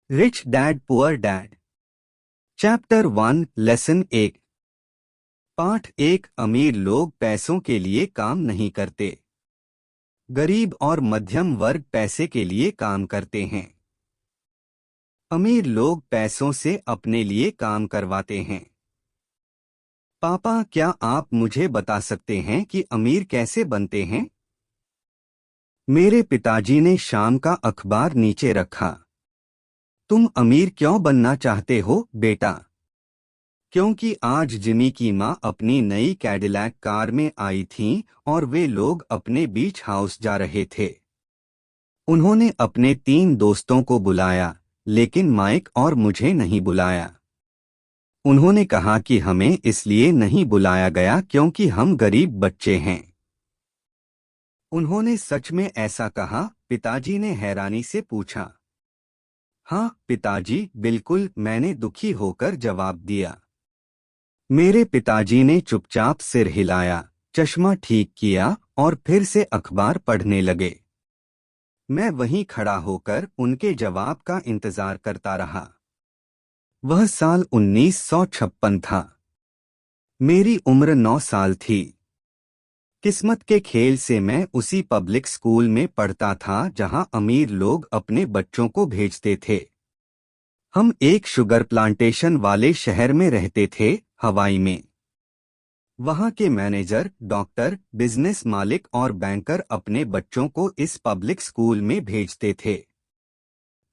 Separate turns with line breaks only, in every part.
Rich dad poor dad. Chapter 1 lesson 1। पाठ 1। अमीर लोग पैसों के लिए काम नहीं करते। गरीब और मध्यम वर्ग पैसे के लिए काम करते हैं। अमीर लोग पैसों से अपने लिए काम करवाते हैं। पापा, क्या आप मुझे बता सकते हैं कि अमीर कैसे बनते हैं? मेरे पिताजी ने शाम का अखबार नीचे रखा। तुम अमीर क्यों बनना चाहते हो, बेटा? क्योंकि आज जिमी की माँ अपनी नई कैडिलैक कार में आई थीं और वे लोग अपने बीच हाउस जा रहे थे। उन्होंने अपने 3 दोस्तों को बुलाया, लेकिन माइक और मुझे नहीं बुलाया। उन्होंने कहा कि हमें इसलिए नहीं बुलाया गया क्योंकि हम गरीब बच्चे हैं। उन्होंने सच में ऐसा कहा? पिताजी ने हैरानी से पूछा। हाँ पिताजी, बिल्कुल, मैंने दुखी होकर जवाब दिया। मेरे पिताजी ने चुपचाप सिर हिलाया, चश्मा ठीक किया और फिर से अखबार पढ़ने लगे। मैं वहीं खड़ा होकर उनके जवाब का इंतजार करता रहा। वह साल 1956 था। मेरी उम्र 9 साल थी। किस्मत के खेल से मैं उसी पब्लिक स्कूल में पढ़ता था जहां अमीर लोग अपने बच्चों को भेजते थे। हम एक शुगर प्लांटेशन वाले शहर में रहते थे, हवाई में। वहां के मैनेजर, डॉक्टर, बिजनेस मालिक और बैंकर अपने बच्चों को इस पब्लिक स्कूल में भेजते थे।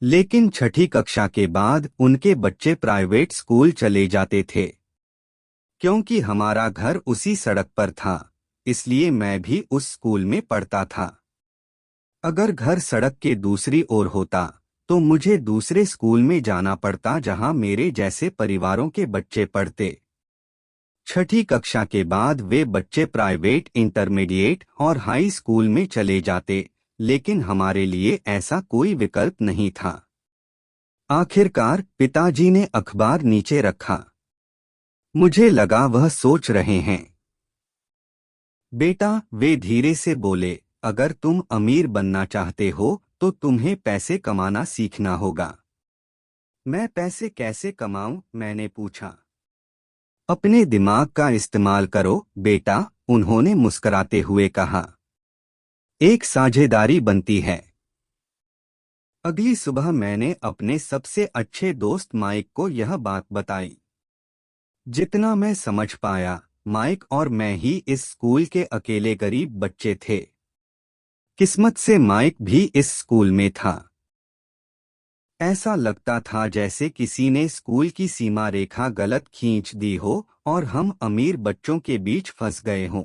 लेकिन छठी कक्षा के बाद उनके बच्चे प्राइवेट स्कूल चले जाते थे। क्योंकि हमारा घर उसी सड़क पर था, इसलिए मैं भी उस स्कूल में पढ़ता था। अगर घर सड़क के दूसरी ओर होता तो मुझे दूसरे स्कूल में जाना पड़ता जहां मेरे जैसे परिवारों के बच्चे पढ़ते। छठी कक्षा के बाद वे बच्चे प्राइवेट, इंटरमीडिएट और हाई स्कूल में चले जाते, लेकिन हमारे लिए ऐसा कोई विकल्प नहीं था। आखिरकार पिताजी ने अखबार नीचे रखा। मुझे लगा वह सोच रहे हैं। बेटा, वे धीरे से बोले, अगर तुम अमीर बनना चाहते हो तो तुम्हें पैसे कमाना सीखना होगा। मैं पैसे कैसे कमाऊं? मैंने पूछा। अपने दिमाग का इस्तेमाल करो, बेटा, उन्होंने मुस्कुराते हुए कहा। एक साझेदारी बनती है। अगली सुबह मैंने अपने सबसे अच्छे दोस्त माइक को यह बात बताई। जितना मैं समझ पाया, माइक और मैं ही इस स्कूल के अकेले गरीब बच्चे थे। किस्मत से माइक भी इस स्कूल में था। ऐसा लगता था जैसे किसी ने स्कूल की सीमा रेखा गलत खींच दी हो और हम अमीर बच्चों के बीच फंस गए हों।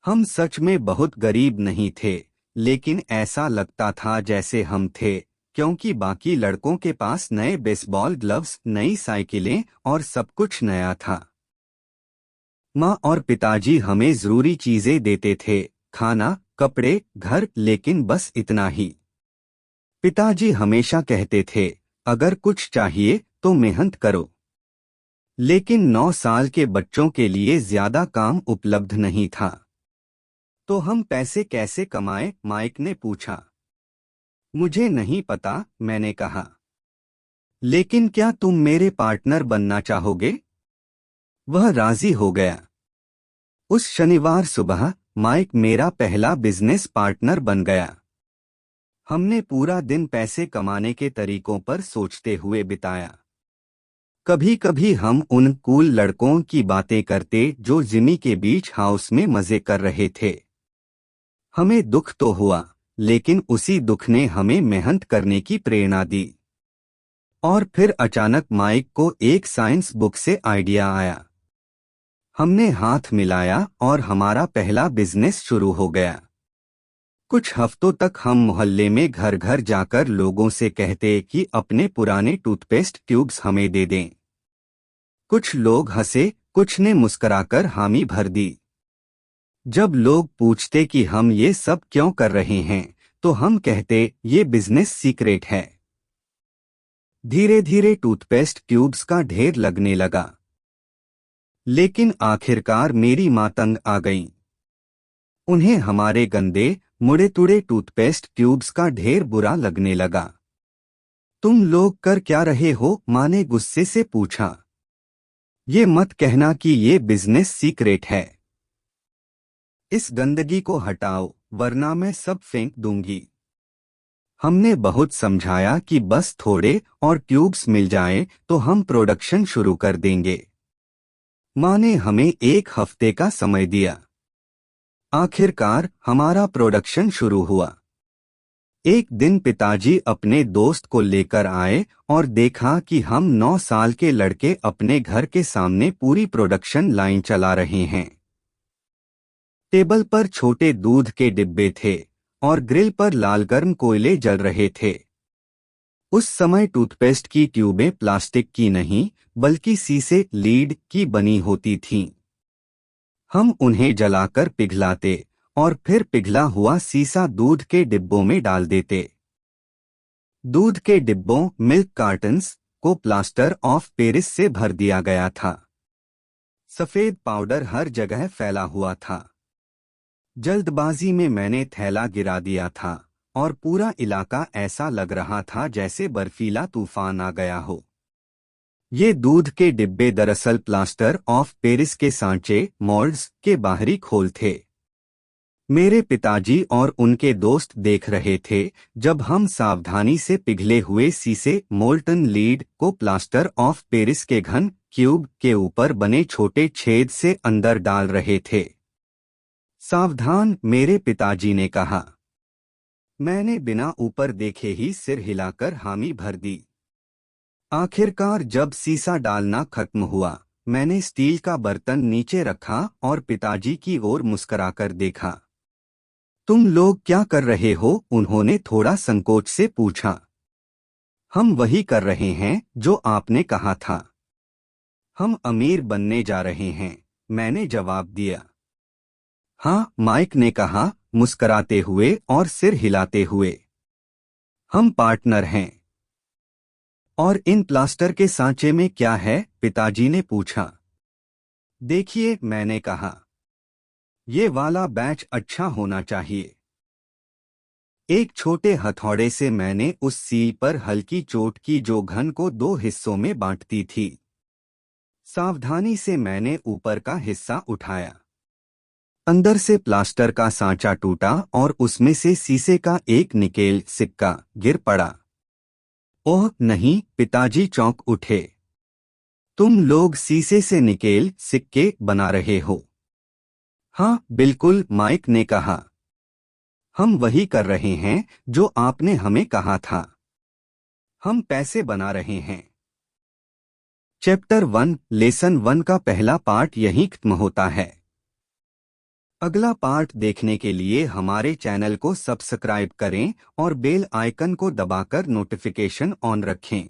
हम सच में बहुत गरीब नहीं थे, लेकिन ऐसा लगता था जैसे हम थे, क्योंकि बाकी लड़कों के पास नए बेसबॉल ग्लव्स, नई साइकिलें और सब कुछ नया था। माँ और पिताजी हमें जरूरी चीजें देते थे, खाना, कपड़े, घर, लेकिन बस इतना ही। पिताजी हमेशा कहते थे, अगर कुछ चाहिए तो मेहनत करो। लेकिन 9 साल के बच्चों के लिए ज्यादा काम उपलब्ध नहीं था। तो हम पैसे कैसे कमाएं? माइक ने पूछा। मुझे नहीं पता, मैंने कहा। लेकिन क्या तुम मेरे पार्टनर बनना चाहोगे? वह राजी हो गया। उस शनिवार सुबह माइक मेरा पहला बिजनेस पार्टनर बन गया। हमने पूरा दिन पैसे कमाने के तरीकों पर सोचते हुए बिताया। कभी कभी हम उन कूल लड़कों की बातें करते जो जिमी के बीच हाउस में मजे कर रहे थे। हमें दुख तो हुआ, लेकिन उसी दुख ने हमें मेहनत करने की प्रेरणा दी। और फिर अचानक माइक को एक साइंस बुक से आइडिया आया। हमने हाथ मिलाया और हमारा पहला बिजनेस शुरू हो गया। कुछ हफ्तों तक हम मोहल्ले में घर घर जाकर लोगों से कहते कि अपने पुराने टूथपेस्ट ट्यूब्स हमें दे दें। कुछ लोग हंसे, कुछ ने मुस्कुराकर हामी भर दी। जब लोग पूछते कि हम ये सब क्यों कर रहे हैं, तो हम कहते, ये बिजनेस सीक्रेट है। धीरे धीरे टूथपेस्ट ट्यूब्स का ढेर लगने लगा। लेकिन आखिरकार मेरी माँ तंग आ गईं। उन्हें हमारे गंदे, मुड़े तुड़े टूथपेस्ट ट्यूब्स का ढेर बुरा लगने लगा। तुम लोग कर क्या रहे हो? माँ ने गुस्से से पूछा। ये मत कहना कि ये बिजनेस सीक्रेट है। इस गंदगी को हटाओ वरना मैं सब फेंक दूंगी। हमने बहुत समझाया कि बस थोड़े और ट्यूब्स मिल जाएं तो हम प्रोडक्शन शुरू कर देंगे। माँ ने हमें 1 हफ्ते का समय दिया। आखिरकार हमारा प्रोडक्शन शुरू हुआ। एक दिन पिताजी अपने दोस्त को लेकर आए और देखा कि हम 9 साल के लड़के अपने घर के सामने पूरी प्रोडक्शन लाइन चला रहे हैं। टेबल पर छोटे दूध के डिब्बे थे और ग्रिल पर लाल गर्म कोयले जल रहे थे। उस समय टूथपेस्ट की ट्यूबें प्लास्टिक की नहीं बल्कि शीशे लीड की बनी होती थीं। हम उन्हें जलाकर पिघलाते और फिर पिघला हुआ सीसा दूध के डिब्बों में डाल देते। दूध के डिब्बों मिल्क कार्टन्स को प्लास्टर ऑफ पेरिस से भर दिया गया था। सफेद पाउडर हर जगह फैला हुआ था। जल्दबाजी में मैंने थैला गिरा दिया था और पूरा इलाका ऐसा लग रहा था जैसे बर्फीला तूफान आ गया हो। ये दूध के डिब्बे दरअसल प्लास्टर ऑफ पेरिस के सांचे मोल्ड्स के बाहरी खोल थे। मेरे पिताजी और उनके दोस्त देख रहे थे जब हम सावधानी से पिघले हुए शीशे मोल्टन लीड को प्लास्टर ऑफ पेरिस के घन क्यूब के ऊपर बने छोटे छेद से अंदर डाल रहे थे। सावधान, मेरे पिताजी ने कहा। मैंने बिना ऊपर देखे ही सिर हिलाकर हामी भर दी। आखिरकार जब सीसा डालना खत्म हुआ, मैंने स्टील का बर्तन नीचे रखा और पिताजी की ओर मुस्कुराकर देखा। तुम लोग क्या कर रहे हो? उन्होंने थोड़ा संकोच से पूछा। हम वही कर रहे हैं जो आपने कहा था। हम अमीर बनने जा रहे हैं, मैंने जवाब दिया। हाँ, माइक ने कहा, मुस्कुराते हुए और सिर हिलाते हुए। हम पार्टनर हैं। और इन प्लास्टर के सांचे में क्या है? पिताजी ने पूछा। देखिए, मैंने कहा, ये वाला बैच अच्छा होना चाहिए। एक छोटे हथौड़े से मैंने उस सील पर हल्की चोट की जो घन को 2 हिस्सों में बांटती थी। सावधानी से मैंने ऊपर का हिस्सा उठाया। अंदर से प्लास्टर का सांचा टूटा और उसमें से शीशे का एक निकेल सिक्का गिर पड़ा। ओह नहीं, पिताजी चौंक उठे। तुम लोग शीशे से निकेल सिक्के बना रहे हो? हाँ बिल्कुल, माइक ने कहा। हम वही कर रहे हैं जो आपने हमें कहा था। हम पैसे बना रहे हैं। चैप्टर 1 लेसन 1 का पहला पार्ट यहीं खत्म होता है। अगला पार्ट देखने के लिए हमारे चैनल को सब्सक्राइब करें और बेल आइकन को दबाकर नोटिफिकेशन ऑन रखें।